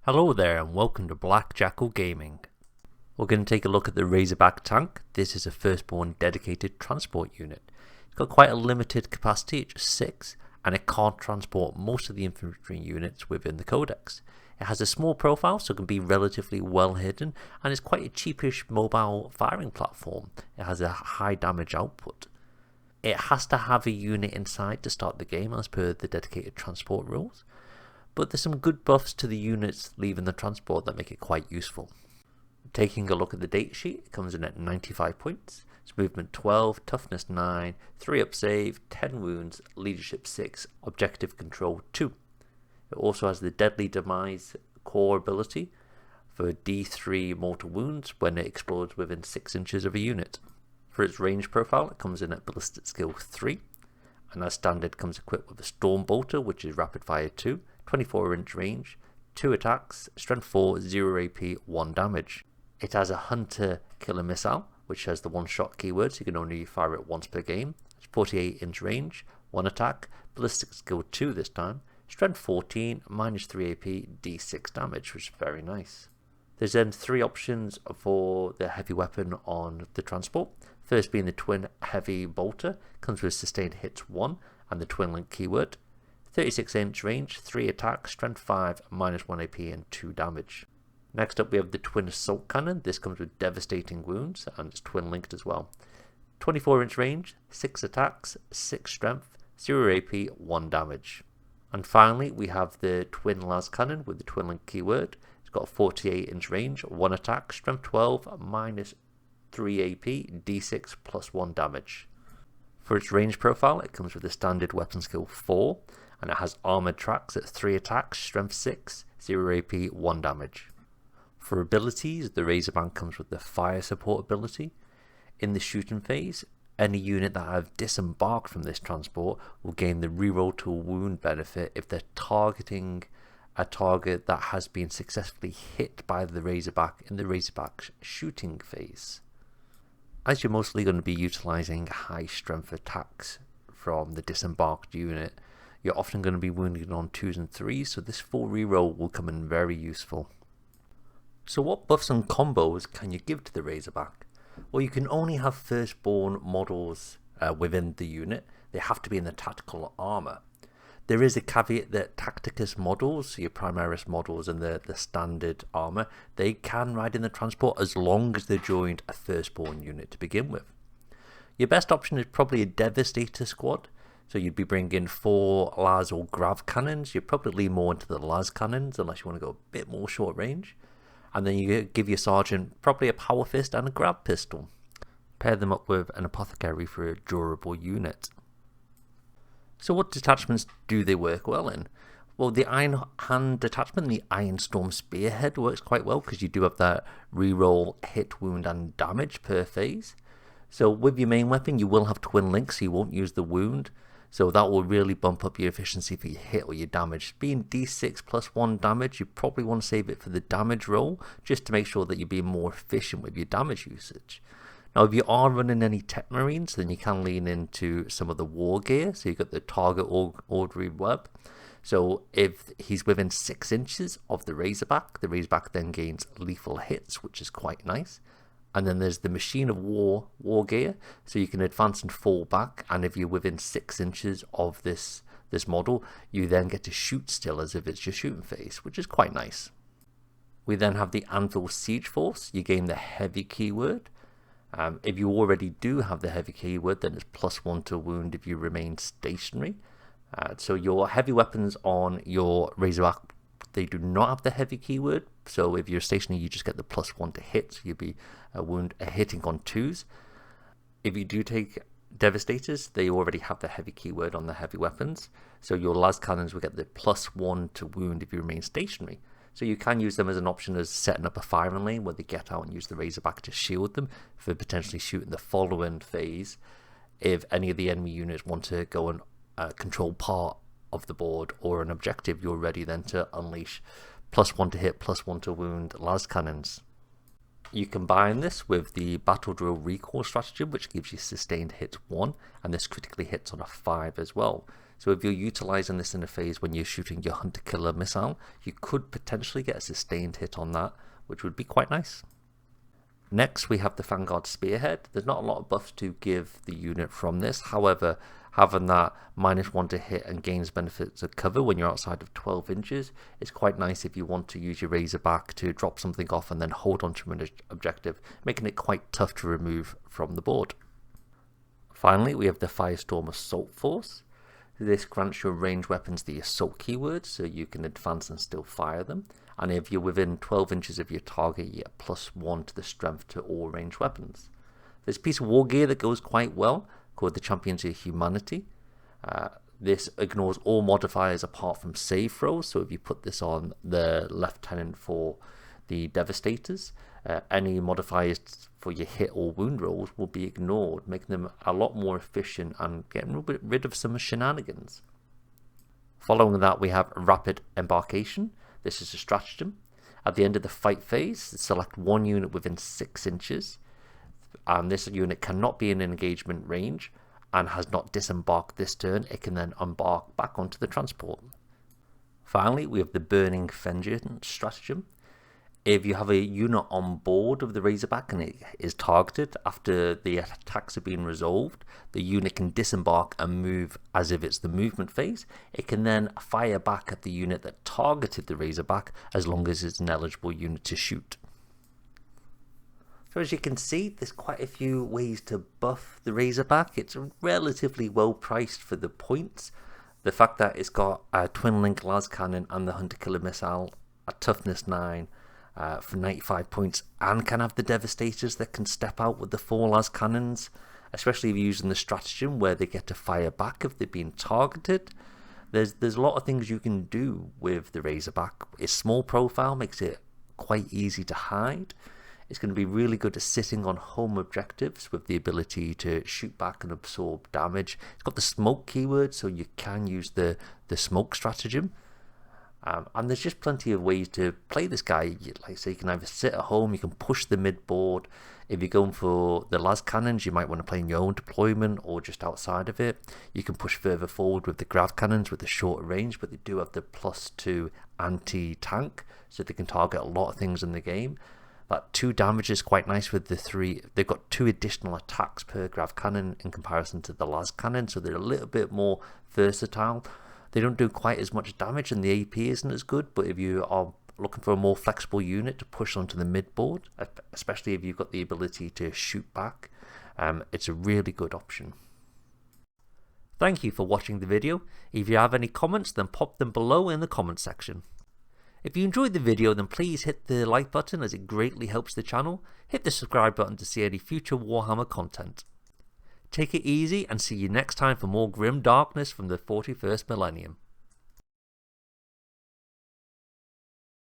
Hello there and welcome to Black Jackal Gaming. We're going to take a look at the Razorback Tank. This is a firstborn dedicated transport unit. It's got quite a limited capacity, it's just 6, and it can't transport most of the infantry units within the codex. It has a small profile, so it can be relatively well hidden, and it's quite a cheapish mobile firing platform. It has a high damage output. It has to have a unit inside to start the game as per the dedicated transport rules, but there's some good buffs to the units leaving the transport that make it quite useful. Taking a look at the datasheet, it comes in at 95 points, it's movement 12, toughness 9, 3 up save, 10 wounds, leadership 6, objective control 2. It also has the deadly demise core ability for D3 mortal wounds when it explodes within 6 inches of a unit. For its range profile, it comes in at ballistic skill 3, and as standard comes equipped with a storm bolter, which is rapid fire 2, 24-inch range, 2 attacks, strength 4, 0 AP, 1 damage. It has a hunter killer missile, which has the one-shot keyword, so you can only fire it once per game. It's 48-inch range, 1 attack, ballistic skill 2 this time, strength 14, minus 3 AP, D6 damage, which is very nice. There's then 3 options for the heavy weapon on the transport. First being the twin heavy bolter, comes with sustained hits 1 and the twin link keyword. 36-inch range, 3 attacks, strength 5, minus 1 AP and 2 damage. Next up we have the twin assault cannon. This comes with devastating wounds and it's twin linked as well. 24-inch range, 6 attacks, 6 strength, 0 AP, 1 damage. And finally we have the twin las cannon with the twin link keyword. It's got a 48-inch range, 1 attack, strength 12, minus 3 AP, D6 plus 1 damage. For its range profile, it comes with a standard weapon skill 4, and it has armored tracks at 3 attacks, strength 6, 0 AP, 1 damage. For abilities, the Razorback comes with the fire support ability. In the shooting phase, any unit that have disembarked from this transport will gain the reroll to a wound benefit if they're targeting a target that has been successfully hit by the Razorback in the Razorback's shooting phase. As you're mostly going to be utilizing high strength attacks from the disembarked unit, you're often going to be wounded on 2s and 3s, so this full reroll will come in very useful. So what buffs and combos can you give to the Razorback? Well, you can only have firstborn models within the unit. They have to be in the tactical armor. There is a caveat that Tacticus models, so your Primaris models and the standard armor, they can ride in the transport as long as they joined a firstborn unit to begin with. Your best option is probably a Devastator squad, so you'd be bringing 4 las or grav cannons. You'd probably lean more into the las cannons unless you want to go a bit more short range. And then you give your sergeant probably a power fist and a grab pistol. Pair them up with an apothecary for a durable unit. So what detachments do they work well in? Well, the Iron Hand detachment, the Iron Storm Spearhead, works quite well because you do have that reroll hit, wound and damage per phase. So with your main weapon you will have twin links, so you won't use the wound. So that will really bump up your efficiency for your hit or your damage. Being D6 plus 1 damage, you probably want to save it for the damage roll, just to make sure that you're being more efficient with your damage usage. Now, if you are running any tech marines, then you can lean into some of the war gear. So you've got the target orderly web. So if he's within 6 inches of the Razorback then gains lethal hits, which is quite nice. And then there's the Machine of War gear, so you can advance and fall back, and if you're within 6 inches of this model, you then get to shoot still as if it's your shooting phase, which is quite nice. We then have the Anvil Siege Force. You gain the heavy keyword. If you already do have the heavy keyword, then it's plus 1 to wound if you remain stationary. So your heavy weapons on your Razorback, they do not have the heavy keyword, so if you're stationary you just get the plus 1 to hit, so you'll be hitting on 2s. If you do take Devastators, they already have the heavy keyword on the heavy weapons, so your las cannons will get the plus 1 to wound if you remain stationary. So you can use them as an option as setting up a firing lane where they get out and use the Razorback to shield them for potentially shooting the following phase if any of the enemy units want to go and control part of the board or an objective. You're ready then to unleash plus 1 to hit, plus 1 to wound las cannons. You combine this with the Battle Drill Recall strategy, which gives you sustained hits 1, and this critically hits on a 5 as well. So if you're utilizing this in a phase when you're shooting your hunter-killer missile, you could potentially get a sustained hit on that, which would be quite nice. Next, we have the Vanguard Spearhead. There's not a lot of buffs to give the unit from this. However, having that -1 to hit and gains benefits of cover when you're outside of 12 inches is quite nice if you want to use your Razorback to drop something off and then hold onto an objective, making it quite tough to remove from the board. Finally, we have the Firestorm Assault Force. This grants your ranged weapons the assault keywords, so you can advance and still fire them. And if you're within 12 inches of your target, you get +1 to the strength to all ranged weapons. There's a piece of war gear that goes quite well, called the Champions of Humanity. This ignores all modifiers apart from save throws, so if you put this on the Lieutenant for the Devastators, any modifiers for your hit or wound rolls will be ignored, making them a lot more efficient and getting rid of some shenanigans. Following that, we have Rapid Embarkation. This is a stratagem. At the end of the fight phase, select one unit within 6 inches, and this unit cannot be in engagement range and has not disembarked this turn. It can then embark back onto the transport. Finally, we have the Burning Vengeance stratagem. If you have a unit on board of the Razorback and it is targeted after the attacks have been resolved, the unit can disembark and move as if it's the movement phase. It can then fire back at the unit that targeted the Razorback as long as it's an eligible unit to shoot. So as you can see, there's quite a few ways to buff the Razorback. It's relatively well priced for the points. The fact that it's got a twin link las cannon and the hunter killer missile, a toughness 9, for 95 points, and can have the Devastators that can step out with the 4 las cannons, especially if you're using the stratagem where they get to fire back if they're being targeted. There's a lot of things you can do with the Razorback. Its small profile makes it quite easy to hide. It's going to be really good at sitting on home objectives with the ability to shoot back and absorb damage. It's got the smoke keyword, so you can use the smoke stratagem. And there's just plenty of ways to play this guy. Like I say, you can either sit at home, you can push the mid board. If you're going for the las cannons, you might want to play in your own deployment or just outside of it. You can push further forward with the grav cannons with the shorter range, but they do have the +2 anti-tank, so they can target a lot of things in the game. That 2 damage is quite nice with the 3. They've got 2 additional attacks per grav cannon in comparison to the las cannon, so they're a little bit more versatile. They don't do quite as much damage and the AP isn't as good, but if you are looking for a more flexible unit to push onto the mid board, especially if you've got the ability to shoot back, it's a really good option. Thank you for watching the video. If you have any comments, then pop them below in the comment section. If you enjoyed the video, then please hit the like button as it greatly helps the channel. Hit the subscribe button to see any future Warhammer content. Take it easy and see you next time for more grim darkness from the 41st millennium.